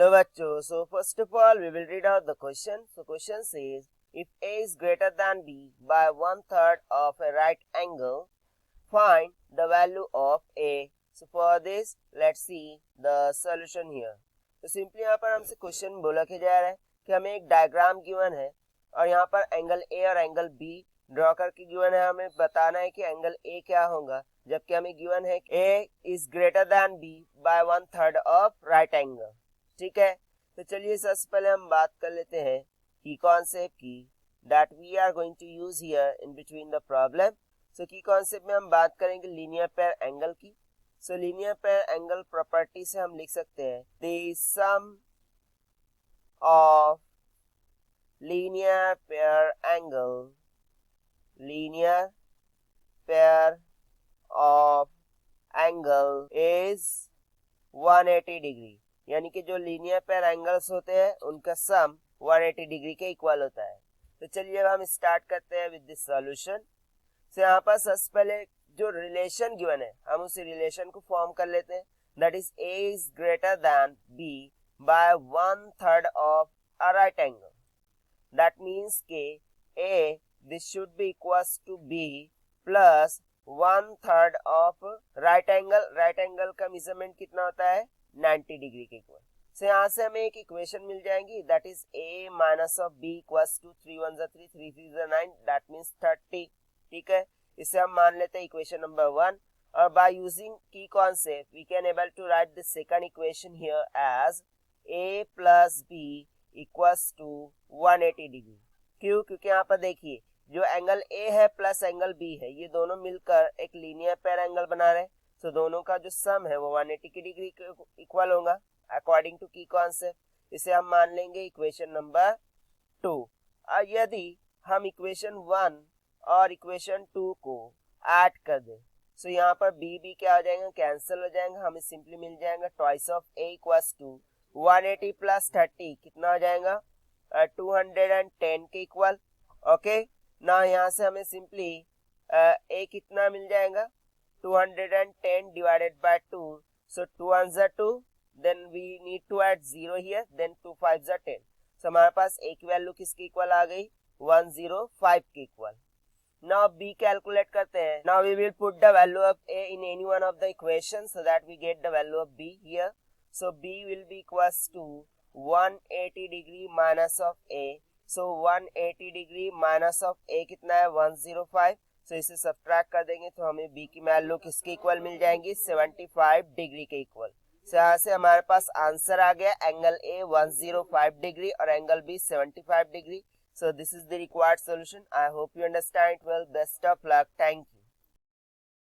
Hello बच्चों, so first of all we will read out the question. So question says, if A is greater than B by 1/3 of a right angle, find the value of A. So for this, let's see the solution here. तो simply यहाँ पर हमसे question बोला के जा रहा है कि हमें एक डायग्राम गिवन है और यहाँ पर एंगल A और एंगल B ड्रॉ करके गिवन है. हमें बताना है कि एंगल A क्या होगा, जबकि हमें गिवन है A is greater than B by 1/3 of right angle. ठीक है, तो चलिए सबसे पहले हम बात कर लेते हैं की कॉन्सेप्ट की that we are going to use here in between the problem. So key concept में हम बात करेंगे लीनियर पेयर एंगल की. So linear pair angle property से हम लिख सकते हैं the sum of linear pair of angle is 180 degree. यानी कि जो लीनियर पेयर एंगल्स होते हैं उनका सम 180 डिग्री के इक्वल होता है. तो चलिए अब हम स्टार्ट करते हैं विद दिस सॉल्यूशन. तो यहाँ पर सबसे पहले जो रिलेशन गिवन है हम उस रिलेशन को फॉर्म कर लेते हैं. That is A is greater than B by 1/3 of a right angle. That means के A this should be equals to B plus 1/3 of right angle. Right angle का measurement कितना होता है, 90 डिग्री के इक्वल. से यहाँ से हमें एक इक्वेशन मिल जाएंगी that is A minus of B equals to 3 1 3 3 3 9 that means 30. ठीक है, इसे हम मान लेते हैं इक्वेशन नंबर 1. और बाय यूजिंग की concept we can able to write the second equation here as A plus B equals to 180 degree. क्यों? क्योंकि यहाँ पर देखिए जो एंगल A है प्लस एंगल B है, ये दोनों मिलकर एक लीनियर पेयर एंगल बना रहे हैं. तो दोनों का जो सम है वो 180 की डिग्री के इक्वल होगा अकॉर्डिंग टू की कॉन्सेप्ट. इसे हम मान लेंगे इक्वेशन नंबर 2. और यदि हम इक्वेशन 1 और इक्वेशन 2 को ऐड कर दें तो यहाँ पर B क्या हो जाएगा, कैंसिल हो जाएगा. हमें सिंपली मिल जाएगा twice of A equals to 180 plus 30 कितना हो जाएगा 210 के इक्वल. ओके, ना यहाँ से हमें सिंपली A कितना मिल जाएगा 210 divided by 2. So 2 ones are 2. Then we need to add 0 here. Then 2 5s are 10. So हमारे पास A की वैल्यू किसके इक्वल आ गई 105 के इक्वल. Now B कैलकुलेट करते हैं. Now we will put the value of A in any one of the equations so that we get the value of B here. So B will be equals to 180 degree minus of A. So 180 degree minus of A कितना है 105. तो इसे subtract कर देंगे तो हमें B की value किसके इक्वल मिल जाएंगी 75 डिग्री के इक्वल. तो यहाँ से हमारे पास आंसर आ गया एंगल A 105 डिग्री और angle B 75 degree. So this is the required solution. I hope you understand it well. Best of luck. Thank you.